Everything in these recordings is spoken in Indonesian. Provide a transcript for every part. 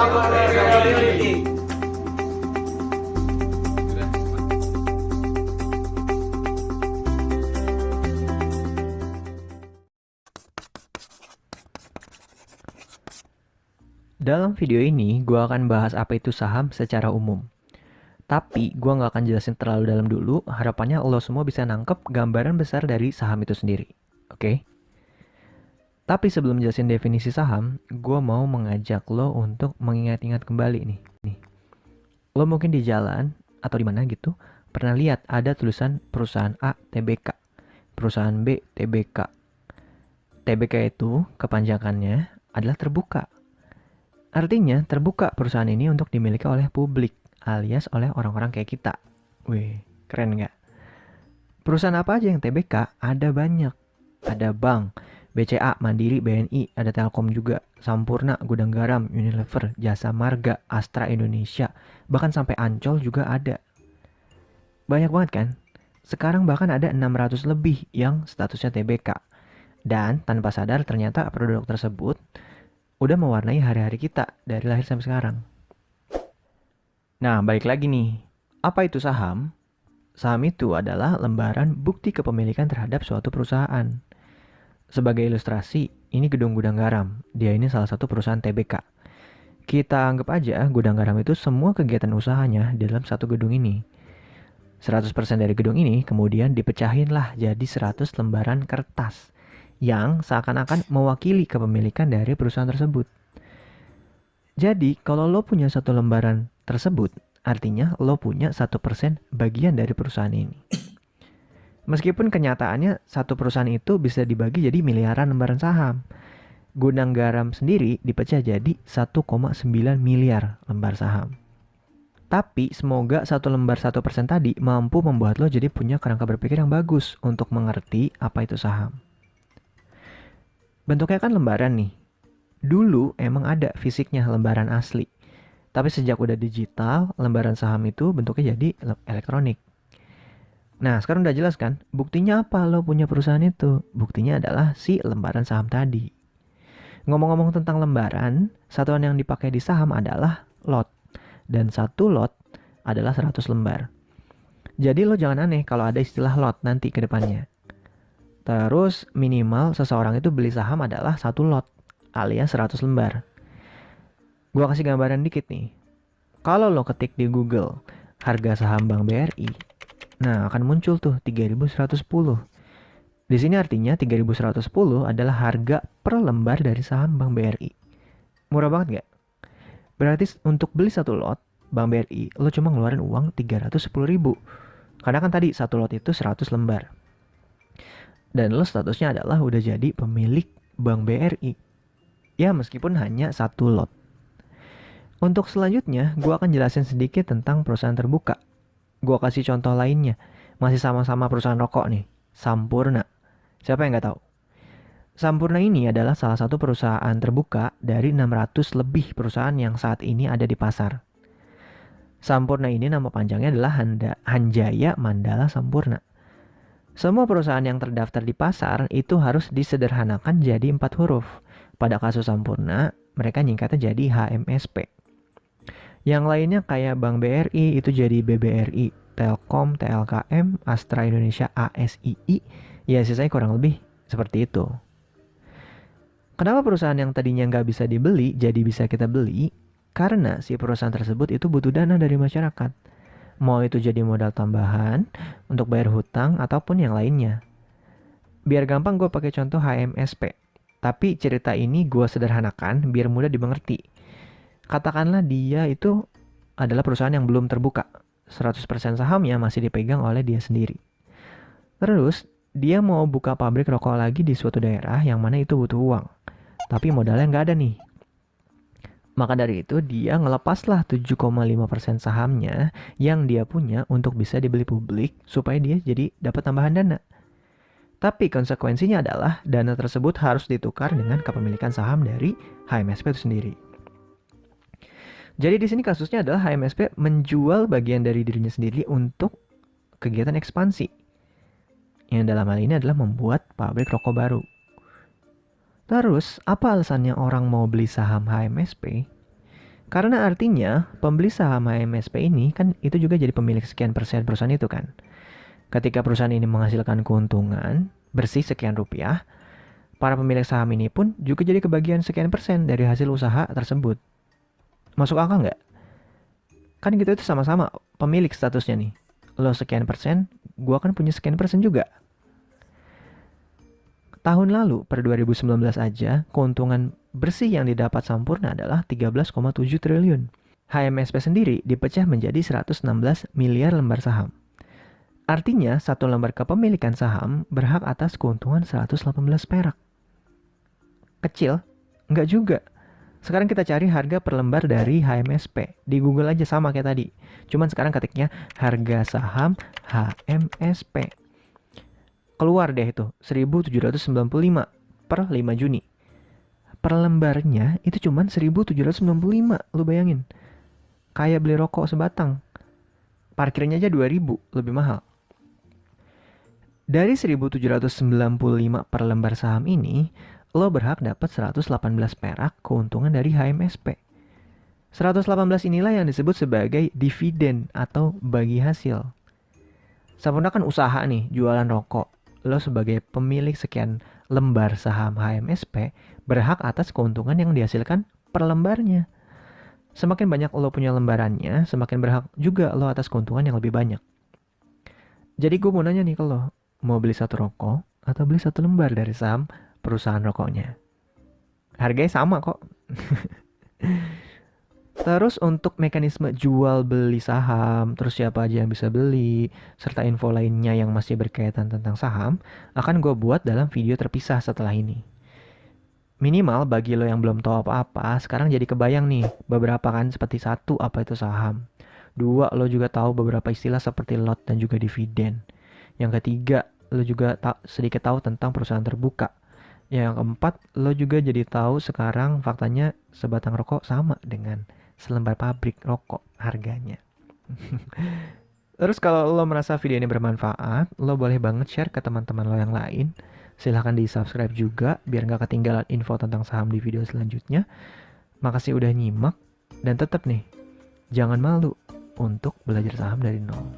Dalam video ini, gue akan bahas apa itu saham secara umum. Tapi, gue nggak akan jelasin terlalu dalam dulu, harapannya lo semua bisa nangkep gambaran besar dari saham itu sendiri. Oke? Tapi sebelum jelasin definisi saham, gue mau mengajak lo untuk mengingat-ingat kembali nih. Lo mungkin di jalan, atau di mana gitu, pernah lihat ada tulisan perusahaan A, TBK. Perusahaan B, TBK. TBK itu, kepanjangannya adalah terbuka. Artinya, terbuka perusahaan ini untuk dimiliki oleh publik, alias oleh orang-orang kayak kita. Wih, keren nggak? Perusahaan apa aja yang TBK? Ada banyak. Ada bank, BCA, Mandiri, BNI, ada Telkom juga, Sampurna, Gudang Garam, Unilever, Jasa Marga, Astra Indonesia, bahkan sampai Ancol juga ada. Banyak banget kan? Sekarang bahkan ada 600 lebih yang statusnya TBK. Dan tanpa sadar ternyata produk tersebut udah mewarnai hari-hari kita dari lahir sampai sekarang. Nah, balik lagi nih. Apa itu saham? Saham itu adalah lembaran bukti kepemilikan terhadap suatu perusahaan. Sebagai ilustrasi, ini gedung Gudang Garam. Dia ini salah satu perusahaan TBK. Kita anggap aja Gudang Garam itu semua kegiatan usahanya di dalam satu gedung ini. 100% dari gedung ini kemudian dipecahin lah jadi 100 lembaran kertas yang seakan-akan mewakili kepemilikan dari perusahaan tersebut. Jadi, kalau lo punya satu lembaran tersebut, artinya lo punya 1% bagian dari perusahaan ini. Meskipun kenyataannya satu perusahaan itu bisa dibagi jadi miliaran lembaran saham. Gudang Garam sendiri dipecah jadi 1,9 miliar lembar saham. Tapi semoga satu lembar 1% tadi mampu membuat lo jadi punya kerangka berpikir yang bagus untuk mengerti apa itu saham. Bentuknya kan lembaran nih. Dulu emang ada fisiknya lembaran asli. Tapi sejak udah digital, lembaran saham itu bentuknya jadi elektronik. Nah, sekarang udah jelas kan? Buktinya apa lo punya perusahaan itu? Buktinya adalah si lembaran saham tadi. Ngomong-ngomong tentang lembaran, satuan yang dipakai di saham adalah lot. Dan satu lot adalah 100 lembar. Jadi lo jangan aneh kalau ada istilah lot nanti ke depannya. Terus minimal seseorang itu beli saham adalah satu lot alias 100 lembar. Gua kasih gambaran dikit nih. Kalau lo ketik di Google harga saham Bank BRI, nah akan muncul tuh 3110. Di sini artinya 3110 adalah harga per lembar dari saham Bank BRI. Murah banget gak? Berarti untuk beli satu lot Bank BRI, lo cuma ngeluarin uang 310.000. Karena kan tadi satu lot itu 100 lembar. Dan lo statusnya adalah udah jadi pemilik Bank BRI. Ya meskipun hanya satu lot. Untuk selanjutnya, gue akan jelasin sedikit tentang perusahaan terbuka. Gue kasih contoh lainnya. Masih sama-sama perusahaan rokok nih. Sampurna. Siapa yang gak tahu? Sampurna ini adalah salah satu perusahaan terbuka dari 600 lebih perusahaan yang saat ini ada di pasar. Sampurna ini nama panjangnya adalah Hanjaya Mandala Sampurna. Semua perusahaan yang terdaftar di pasar itu harus disederhanakan jadi 4 huruf. Pada kasus Sampurna, mereka nyingkatnya jadi HMSP. Yang lainnya kayak Bank BRI itu jadi BBRI, Telkom, TLKM, Astra Indonesia, ASII. Ya sisanya kurang lebih seperti itu. Kenapa perusahaan yang tadinya nggak bisa dibeli jadi bisa kita beli? Karena si perusahaan tersebut itu butuh dana dari masyarakat. Mau itu jadi modal tambahan untuk bayar hutang ataupun yang lainnya. Biar gampang gue pakai contoh HMSP. Tapi cerita ini gue sederhanakan biar mudah dimengerti. Katakanlah dia itu adalah perusahaan yang belum terbuka. 100% sahamnya masih dipegang oleh dia sendiri. Terus dia mau buka pabrik rokok lagi di suatu daerah yang mana itu butuh uang. Tapi modalnya nggak ada nih. Maka dari itu dia ngelepaslah 7,5% sahamnya yang dia punya untuk bisa dibeli publik supaya dia jadi dapat tambahan dana. Tapi konsekuensinya adalah dana tersebut harus ditukar dengan kepemilikan saham dari HMSP itu sendiri. Jadi di sini kasusnya adalah HMSP menjual bagian dari dirinya sendiri untuk kegiatan ekspansi. Yang dalam hal ini adalah membuat pabrik rokok baru. Terus, apa alasannya orang mau beli saham HMSP? Karena artinya pembeli saham HMSP ini kan itu juga jadi pemilik sekian persen perusahaan itu kan. Ketika perusahaan ini menghasilkan keuntungan bersih sekian rupiah, para pemilik saham ini pun juga jadi kebagian sekian persen dari hasil usaha tersebut. Masuk akal nggak? Kan gitu itu sama-sama pemilik statusnya nih. Lo sekian persen, gua kan punya sekian persen juga. Tahun lalu, per 2019 aja, keuntungan bersih yang didapat Sampurna adalah 13,7 triliun. HMSP sendiri dipecah menjadi 116 miliar lembar saham. Artinya, satu lembar kepemilikan saham berhak atas keuntungan 118 perak. Kecil? Enggak juga. Sekarang kita cari harga per lembar dari HMSP. Di Google aja sama kayak tadi. Cuman sekarang ketiknya harga saham HMSP. Keluar deh itu, 1.795 per 5 Juni. Per lembarnya itu cuman 1.795, lu bayangin. Kayak beli rokok sebatang. Parkirnya aja 2.000, lebih mahal. Dari 1.795 per lembar saham ini, lo berhak dapat 118 perak keuntungan dari HMSP. 118 inilah yang disebut sebagai dividen atau bagi hasil. Sampurna kan usaha nih, jualan rokok. Lo sebagai pemilik sekian lembar saham HMSP berhak atas keuntungan yang dihasilkan per lembarnya. Semakin banyak lo punya lembarannya, semakin berhak juga lo atas keuntungan yang lebih banyak. Jadi gue mau nanya nih ke lo, mau beli satu rokok atau beli satu lembar dari saham perusahaan rokoknya? Harganya sama kok. Terus untuk mekanisme jual beli saham, terus siapa aja yang bisa beli, serta info lainnya yang masih berkaitan tentang saham, akan gue buat dalam video terpisah setelah ini. Minimal bagi lo yang belum tahu apa-apa, sekarang jadi kebayang nih, beberapa kan seperti satu, apa itu saham. Dua, lo juga tahu beberapa istilah seperti lot dan juga dividen. Yang ketiga, lo juga sedikit tahu tentang perusahaan terbuka. Yang keempat, lo juga jadi tahu sekarang faktanya sebatang rokok sama dengan selembar pabrik rokok harganya. Terus kalau lo merasa video ini bermanfaat, lo boleh banget share ke teman-teman lo yang lain. Silahkan di subscribe juga biar gak ketinggalan info tentang saham di video selanjutnya. Makasih udah nyimak, dan tetap nih, jangan malu untuk belajar saham dari nol.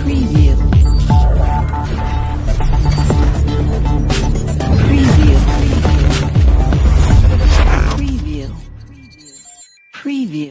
Preview. Preview. Preview. Preview.